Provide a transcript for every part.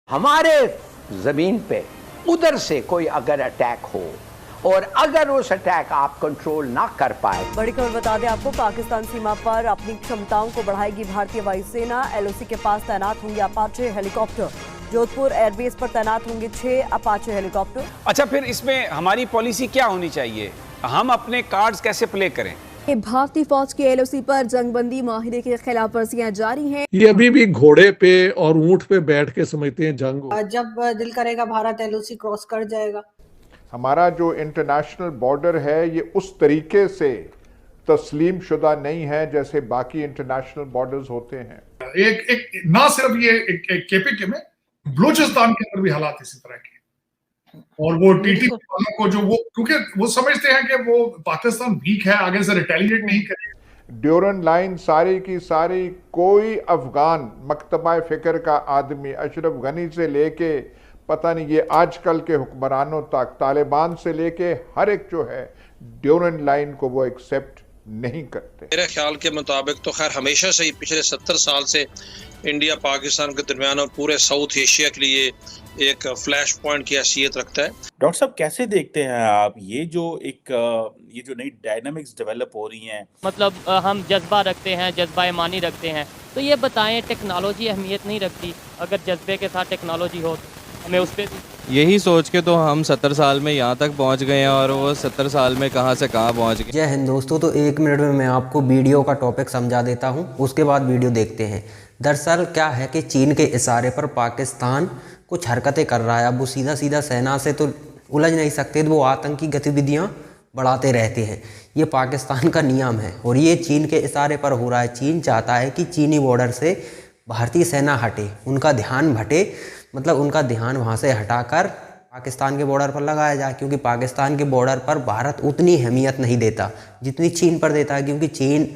हमारे जमीन पे उधर से कोई अगर अटैक हो और अगर उस अटैक आप कंट्रोल ना कर पाए। बड़ी खबर बता दें आपको, पाकिस्तान सीमा पर अपनी क्षमताओं को बढ़ाएगी भारतीय वायुसेना। एलओसी के पास तैनात होंगे अपाचे हेलीकॉप्टर। जोधपुर एयरबेस पर तैनात होंगे 6 अपाचे हेलीकॉप्टर। अच्छा, फिर इसमें हमारी पॉलिसी क्या होनी चाहिए? हम अपने कार्ड्स कैसे प्ले करें? भारतीय फौज की एलओसी पर जंगबंदी माहिरे की खिलाफ वर्जियां जारी हैं। ये अभी भी घोड़े पे और ऊंट पे बैठ के समझते हैं जंग हो। जब दिल करेगा भारत एलओसी क्रॉस कर जाएगा। हमारा जो इंटरनेशनल बॉर्डर है ये उस तरीके से तस्लीम शुदा नहीं है जैसे बाकी इंटरनेशनल बॉर्डर्स होते हैं। एक ना सिर्फ ये एक केपीके में, बलूचिस्तान के अंदर भी हालात इसी तरह के, और वो टीटी वालों को जो वो, क्योंकि वो समझते हैं कि वो पाकिस्तान वीक है, आगे से रिटेलिएट नहीं करेगा। ड्यूरन लाइन सारी की सारी, कोई अफगान मकतबा फिक्र का आदमी अशरफ गनी से लेके पता नहीं ये आजकल के हुक्मरानों तक, तालिबान से लेके हर एक जो है ड्यूरन लाइन को वो एक्सेप्ट नहीं करते। मेरे ख्याल के मुताबिक तो खैर हमेशा से ही पिछले 70 साल से इंडिया पाकिस्तान के दरमियान और पूरे साउथ एशिया के लिए एक फ्लैश पॉइंट की हैसियत रखता है। डॉक्टर साहब, कैसे देखते हैं आप ये जो नई डायनामिक्स डेवलप हो रही हैं? मतलब हम जज्बा रखते हैं, जज्बा ईमानी रखते हैं, तो ये बताएं टेक्नोलॉजी अहमियत नहीं रखती? अगर जज्बे के साथ टेक्नोलॉजी हो तो हमें उस पर यही सोच के तो हम 70 साल में यहाँ तक पहुँच गए हैं, और वो 70 साल में कहाँ से कहाँ पहुँच गए। जय हिंद दोस्तों। तो 1 मिनट में मैं आपको वीडियो का टॉपिक समझा देता हूँ, उसके बाद वीडियो देखते हैं। दरअसल क्या है कि चीन के इशारे पर पाकिस्तान कुछ हरकतें कर रहा है। अब वो सीधा सीधा सेना से तो उलझ नहीं सकते, तो वो आतंकी गतिविधियाँ बढ़ाते रहते हैं। ये पाकिस्तान का नियम है और ये चीन के इशारे पर हो रहा है। चीन चाहता है कि चीनी बॉर्डर से भारतीय सेना हटे, उनका ध्यान भटे, मतलब उनका ध्यान वहाँ से हटाकर पाकिस्तान के बॉर्डर पर लगाया जाए, क्योंकि पाकिस्तान के बॉर्डर पर भारत उतनी अहमियत नहीं देता जितनी चीन पर देता है। क्योंकि चीन,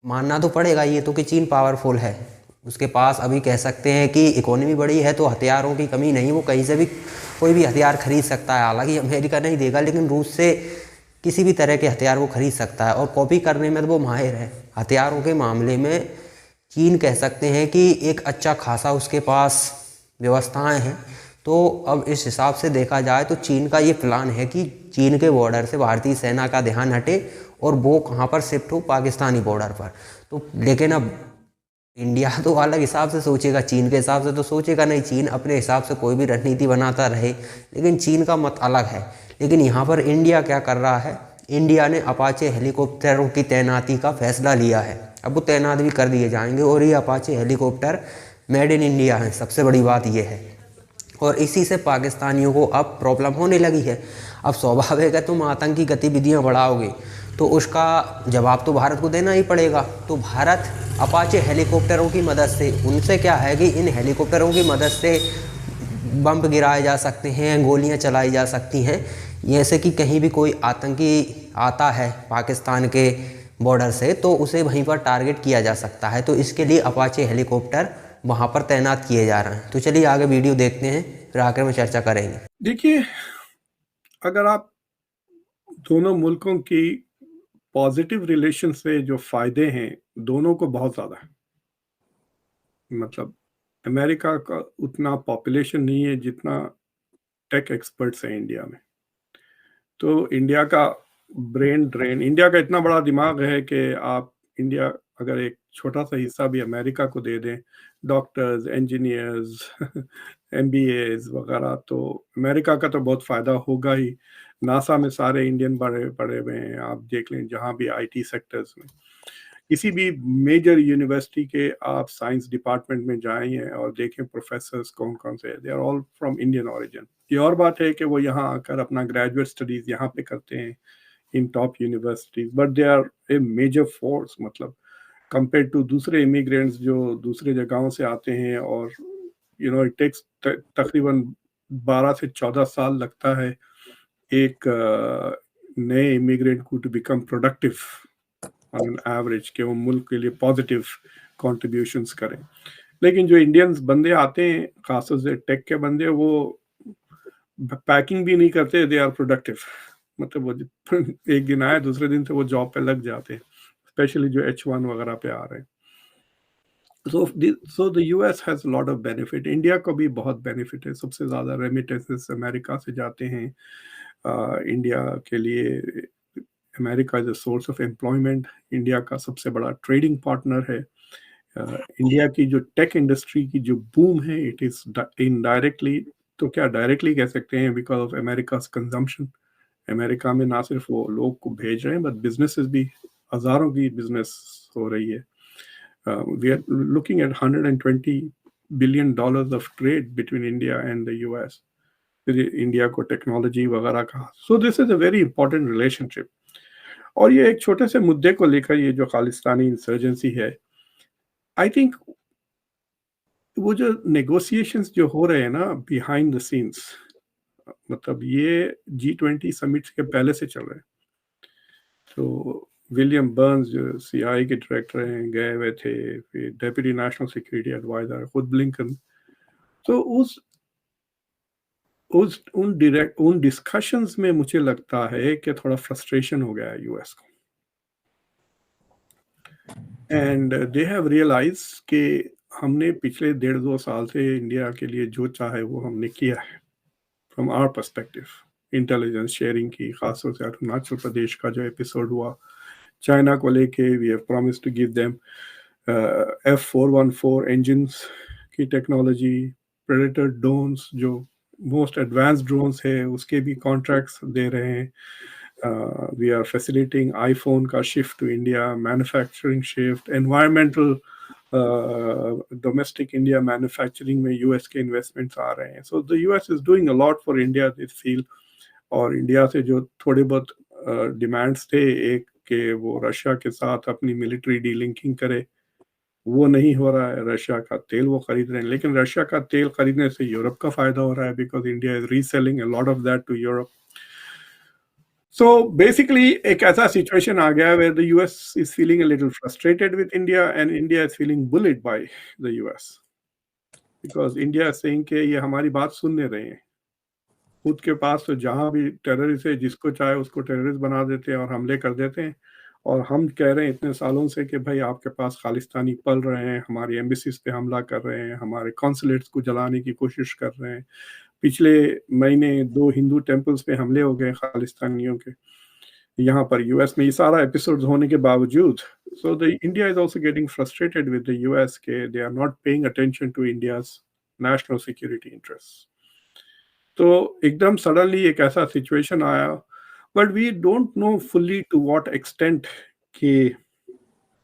मानना तो पड़ेगा ये तो कि चीन पावरफुल है, उसके पास अभी कह सकते हैं कि इकोनॉमी बड़ी है, तो हथियारों की कमी नहीं, वो कहीं से भी कोई भी हथियार खरीद सकता है। हालांकि अमेरिका नहीं देगा, लेकिन रूस से किसी भी तरह के हथियार वो खरीद सकता है, और कॉपी करने में तो वो माहिर है। हथियारों के मामले में चीन कह सकते हैं कि एक अच्छा खासा उसके पास व्यवस्थाएं हैं। तो अब इस हिसाब से देखा जाए तो चीन का ये प्लान है कि चीन के बॉर्डर से भारतीय सेना का ध्यान हटे और वो कहाँ पर शिफ्ट हो, पाकिस्तानी बॉर्डर पर। तो लेकिन अब इंडिया तो अलग हिसाब से सोचेगा, चीन के हिसाब से तो सोचेगा नहीं। चीन अपने हिसाब से कोई भी रणनीति बनाता रहे, लेकिन चीन का मत अलग है। लेकिन यहाँ पर इंडिया क्या कर रहा है, इंडिया ने अपाचे हेलीकॉप्टरों की तैनाती का फैसला लिया है। अब वो तैनात भी कर दिए जाएंगे, और ये Apache helicopter made in India हैं, सबसे बड़ी बात ये है। और इसी से पाकिस्तानियों को अब प्रॉब्लम होने लगी है। अब स्वाभाविक है, तुम आतंकी गतिविधियां बढ़ाओगे तो उसका जवाब तो भारत को देना ही पड़ेगा। तो भारत अपाचे हेलीकॉप्टरों की मदद से, उनसे क्या है कि इन हेलीकॉप्टरों की मदद से बम गिराए जा सकते हैं, गोलियां चलाई जा सकती हैं। जैसे कि कहीं भी कोई आतंकी आता है पाकिस्तान के बॉर्डर से, तो उसे वहीं पर टारगेट किया जा सकता है। तो इसके लिए अपाचे हेलीकॉप्टर वहाँ पर तैनात किए जा रहे हैं। तो चलिए आगे वीडियो देखते हैं, फिर आखिर में चर्चा करेंगे। देखिए, अगर आप दोनों मुल्कों की पॉजिटिव रिलेशन से जो फायदे हैं, दोनों को बहुत ज़्यादा है। मतलब अमेरिका का उतना पॉपुलेशन नहीं है जितना टेक एक्सपर्ट्स हैं इंडिया में। तो इंडिया का ब्रेन ड्रेन, इंडिया का इतना बड़ा दिमाग है कि आप इंडिया अगर एक छोटा सा हिस्सा भी अमेरिका को दे दें, डॉक्टर्स, इंजीनियर्स, एमबीएज वगैरह, तो अमेरिका का तो बहुत फ़ायदा होगा ही। नासा में सारे इंडियन पढ़े हुए हैं, आप देख लें जहाँ भी आईटी सेक्टर्स में। किसी भी मेजर यूनिवर्सिटी के आप साइंस डिपार्टमेंट में जाएं और देखें प्रोफेसर्स कौन कौन से, they are all from Indian origin. ये और बात है कि वो यहाँ आकर अपना ग्रेजुएट स्टडीज़ यहाँ पे करते हैं in top universities, but they are a major force. मतलब कंपेयर टू दूसरे इमिग्रेंट्स जो दूसरे जगहों से आते हैं, और इट टेक्स तकरीबन 12 से 14 साल लगता है एक नए इमिग्रेंट को to become productive on an average, कि वो मुल्क के लिए पॉजिटिव कॉन्ट्रीब्यूशंस करें। लेकिन जो इंडियंस बंदे आते हैं, खासतौर से टेक के बंदे, वो पैकिंग भी नहीं करते, दे आर प्रोडक्टिव। मतलब वो एक दिन आए, दूसरे दिन से वो जॉब पे लग जाते हैं, स्पेशली जो H1 वगैरह पे आ रहे हैं। So the US has a lot of benefit. India को भी बहुत बेनिफिट है. सबसे ज़्यादा रेमिटेंसेस अमेरिका से जाते हैं. इंडिया के लिए America is a source of employment. India का सबसे बड़ा ट्रेडिंग पार्टनर है. इंडिया की जो टेक इंडस्ट्री की जो बूम है, इट इज इनडायरेक्टली, तो क्या डायरेक्टली कह सकते हैं, because of America's consumption. America में ना सिर्फ वो लोग को भेज रहे हैं, बट बिजनेसेस भी, हजारों की बिजनेस हो रही है. We are looking at $120 billion of trade between India and the US. India को टेक्नोलॉजी वगैरह का. So this is a very important relationship. और ये एक छोटे से मुद्दे को लेकर ये जो खालिस्तानी इंसर्जेंसी है, आई थिंक वो जो नेगोशिएशंस जो हो रहे हैं ना बिहाइंड द सीन्स, मतलब ये G20 समिट के पहले से चल रहे हैं. तो विलियम बर्न्स जो CIA के डायरेक्टर हैं गए हुए थे, फिर डेप्यूटी नेशनल सिक्योरिटी एडवाइजर खुद ब्लिंकन. तो उन डिस्कशंस में मुझे लगता है कि थोड़ा फ्रस्ट्रेशन हो गया है यूएस को. एंड दे हैव रियलाइज कि हमने पिछले 1.5-2 साल से इंडिया के लिए जो चाहे वो हमने किया है. From our perspective intelligence sharing की, खासतौर से अरुणाचल प्रदेश का जो एपिसोड हुआ, चाइना को लेके we have promised to give them F414 engines की टेक्नोलॉजी, प्रेडेटर ड्रोन्स जो मोस्ट एडवांस ड्रोन्स है उसके भी कॉन्ट्रैक्ट्स दे रहे हैं. वी आर फैसिलिटेटिंग आईफोन का shift to India, manufacturing shift, environmental domestic India manufacturing में यूएस के इन्वेस्टमेंट्स आ रहे हैं. So the US is doing a lot for India this feel. और इंडिया से जो थोड़े बहुत डिमांड्स थे, एक कि वो रशिया के साथ अपनी मिलिट्री डीलिंकिंग करे, वो नहीं हो रहा है. रशिया का तेल वो खरीद रहे हैं, लेकिन रशिया का तेल खरीदने से यूरोप का फायदा हो रहा है, because India is reselling a lot of that to Europe. So basically एक ऐसा सिचुएशन आ गया where the US is feeling a little frustrated with India and India is feeling bullied by the US, because India is saying कि ये हमारी बात सुन नहीं रहे हैं. खुद के पास तो जहां भी टेररिस्ट है, जिसको चाहे उसको टेररिस्ट बना देते हैं और हमले कर देते हैं. और हम कह रहे हैं इतने सालों से कि भाई आपके पास खालिस्तानी पल रहे हैं, हमारी एम्बेसीज पे हमला कर रहे हैं, हमारे कॉन्सुलेट्स को जलाने की कोशिश कर रहे हैं. पिछले महीने 2 हिंदू टेम्पल्स पे हमले हो गए खालिस्तानियों के यहाँ पर यूएस में. ये सारा एपिसोड्स होने के बावजूद, so the India is also getting frustrated with the US के they are not paying attention to India's national security interest. तो एकदम सडनली एक ऐसा सिचुएशन आया, but we don't know fully to what extent के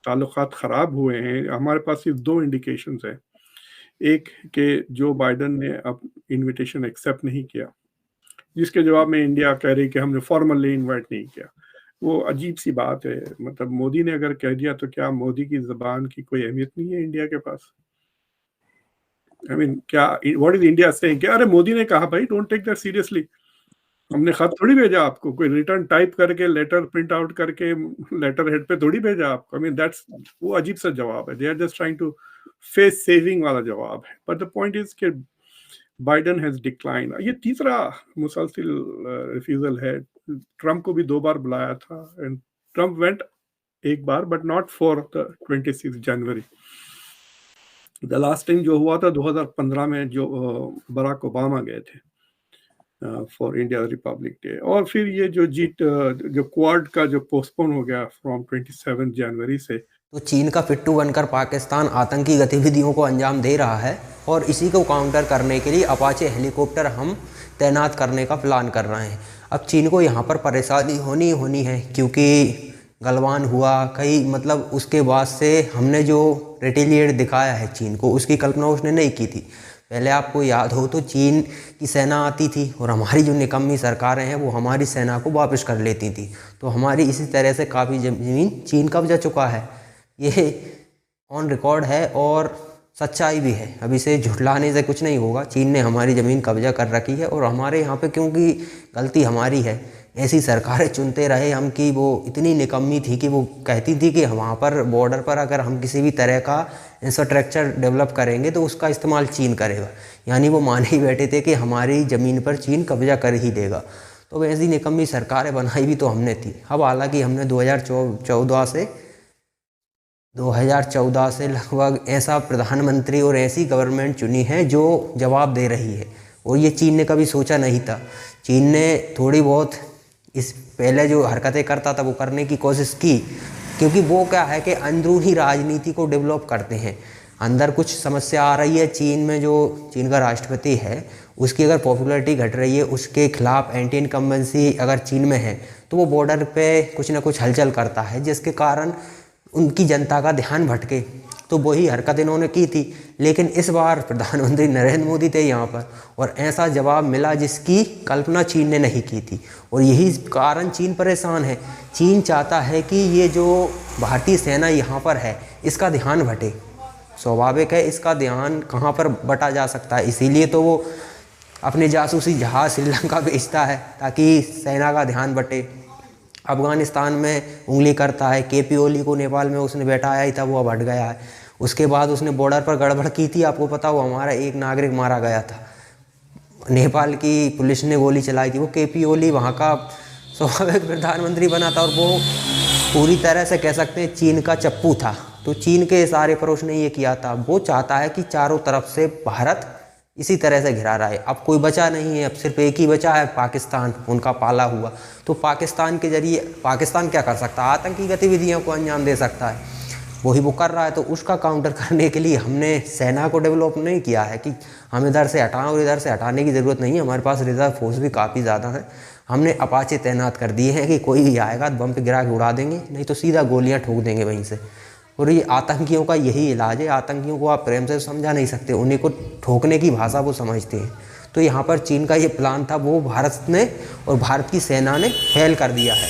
ताल्लुकात ख़राब हुए हैं. हमारे पास सिर्फ 2 इंडिकेशंस हैं. एक कि जो बाइडन ने अब इनविटेशन एक्सेप्ट नहीं किया, जिसके जवाब में इंडिया कह रही कि हमने फॉर्मली इनवाइट नहीं किया. वो अजीब सी बात है. मतलब मोदी ने अगर कह दिया तो क्या मोदी की ज़बान की कोई अहमियत नहीं है इंडिया के पास? आई मीन क्या व्हाट इज इंडिया सेइंग कि अरे मोदी ने कहा भाई डोंट टेक दैट सीरियसली. हमने खत थोड़ी भेजा आपको, कोई रिटर्न टाइप करके लेटर प्रिंट आउट करके लेटर हेड पे थोड़ी भेजा आपको. आई मीन दैट्स वो अजीब सा जवाब है. They are just trying to face saving वाला जवाब है. बट द पॉइंट इज कि बाइडन हैज डिक्लाइन. ये तीसरा मुसलसिल रिफ्यूजल है. ट्रम्प को भी 2 बार बुलाया था एंड ट्रम्प वेंट एक बार, but not for the 26 January. The last time जो हुआ था 2015 में, जो बराक ओबामा गए थे फॉर इंडिया रिपब्लिक डे. और फिर ये जो क्वाड का जो पोस्टपोन हो गया फ्रॉम 27 जनवरी से. तो चीन का फिट्टू बनकर पाकिस्तान आतंकी गतिविधियों को अंजाम दे रहा है और इसी को काउंटर करने के लिए अपाचे हेलीकॉप्टर हम तैनात करने का प्लान कर रहे हैं. अब चीन को यहाँ पर परेशानी होनी है, क्योंकि गलवान हुआ कई, मतलब उसके बाद से हमने जो रिटेलिएट दिखाया है चीन को, उसकी कल्पना उसने नहीं की थी. पहले आपको याद हो तो चीन की सेना आती थी और हमारी जो निकम्मी सरकारें हैं वो हमारी सेना को वापस कर लेती थी. तो हमारी इसी तरह से काफ़ी ज़मीन चीन कब्जा चुका है. ये ऑन रिकॉर्ड है और सच्चाई भी है. अब इसे झुठलाने से कुछ नहीं होगा. चीन ने हमारी ज़मीन कब्जा कर रखी है और हमारे यहाँ पे क्योंकि गलती हमारी है, ऐसी सरकारें चुनते रहे हम कि वो इतनी निकम्मी थी कि वो कहती थी कि वहाँ पर बॉर्डर पर अगर हम किसी भी तरह का इंफ्रास्ट्रक्चर डेवलप करेंगे तो उसका इस्तेमाल चीन करेगा. यानी वो मान ही बैठे थे कि हमारी ज़मीन पर चीन कब्जा कर ही देगा. तो ऐसी निकम्मी सरकारें बनाई भी तो हमने थी. अब हालांकि हमने 2014 से 2014 से लगभग ऐसा प्रधानमंत्री और ऐसी गवर्नमेंट चुनी है जो जवाब दे रही है, और ये चीन ने कभी सोचा नहीं था। चीन ने थोड़ी बहुत इस पहले जो हरकतें करता था वो करने की कोशिश की, क्योंकि वो क्या है कि अंदरूनी राजनीति को डेवलप करते हैं। अंदर कुछ समस्या आ रही है चीन में, जो चीन का राष्ट्रपति है उसकी अगर पॉपुलैरिटी घट रही है, उसके खिलाफ एंटी इनकम्बेंसी अगर चीन में है, तो वो बॉर्डर पे कुछ ना कुछ हलचल करता है, जिसके कारण उनकी जनता का ध्यान भटके। तो वही हरकत इन्होंने की थी, लेकिन इस बार प्रधानमंत्री नरेंद्र मोदी थे यहाँ पर, और ऐसा जवाब मिला जिसकी कल्पना चीन ने नहीं की थी, और यही कारण चीन परेशान है। चीन चाहता है कि ये जो भारतीय सेना यहाँ पर है इसका ध्यान भटे। स्वाभाविक है, इसका ध्यान कहाँ पर बटा जा सकता है, इसीलिए तो वो अपने जासूसी जहाज़ श्रीलंका भेजता है ताकि सेना का ध्यान बटे। अफ़गानिस्तान में उंगली करता है, केपी ओली को नेपाल में उसने बैठाया ही था, वो अब हट गया है। उसके बाद उसने बॉर्डर पर गड़बड़ की थी, आपको पता हो, हमारा एक नागरिक मारा गया था, नेपाल की पुलिस ने गोली चलाई थी। वो केपी ओली वहाँ का स्वाभाविक प्रधानमंत्री बना था, और वो पूरी तरह से कह सकते हैं चीन का चप्पू था। तो चीन के इशारे पर उसने ये किया था। वो चाहता है कि चारों तरफ से भारत इसी तरह से घिरा रहा है। अब कोई बचा नहीं है, अब सिर्फ एक ही बचा है, पाकिस्तान, उनका पाला हुआ। तो पाकिस्तान के जरिए पाकिस्तान क्या कर सकता है? आतंकी गतिविधियों को अंजाम दे सकता है, वही वो कर रहा है। तो उसका काउंटर करने के लिए हमने सेना को डेवलप नहीं किया है कि हम इधर से हटाएं, और इधर से हटाने की ज़रूरत नहीं है। हमारे पास रिजर्व फोर्स भी काफ़ी ज़्यादा है। हमने अपाचे तैनात कर दिए हैं कि कोई भी आएगा बम पे गिरा के उड़ा देंगे, नहीं तो सीधा गोलियाँ ठोक देंगे वहीं से। और ये आतंकियों का यही इलाज है। आतंकियों को आप प्रेम से समझा नहीं सकते, उन्हीं को ठोकने की भाषा वो समझते हैं। तो यहाँ पर चीन का ये प्लान था, वो भारत ने और भारत की सेना ने फेल कर दिया है।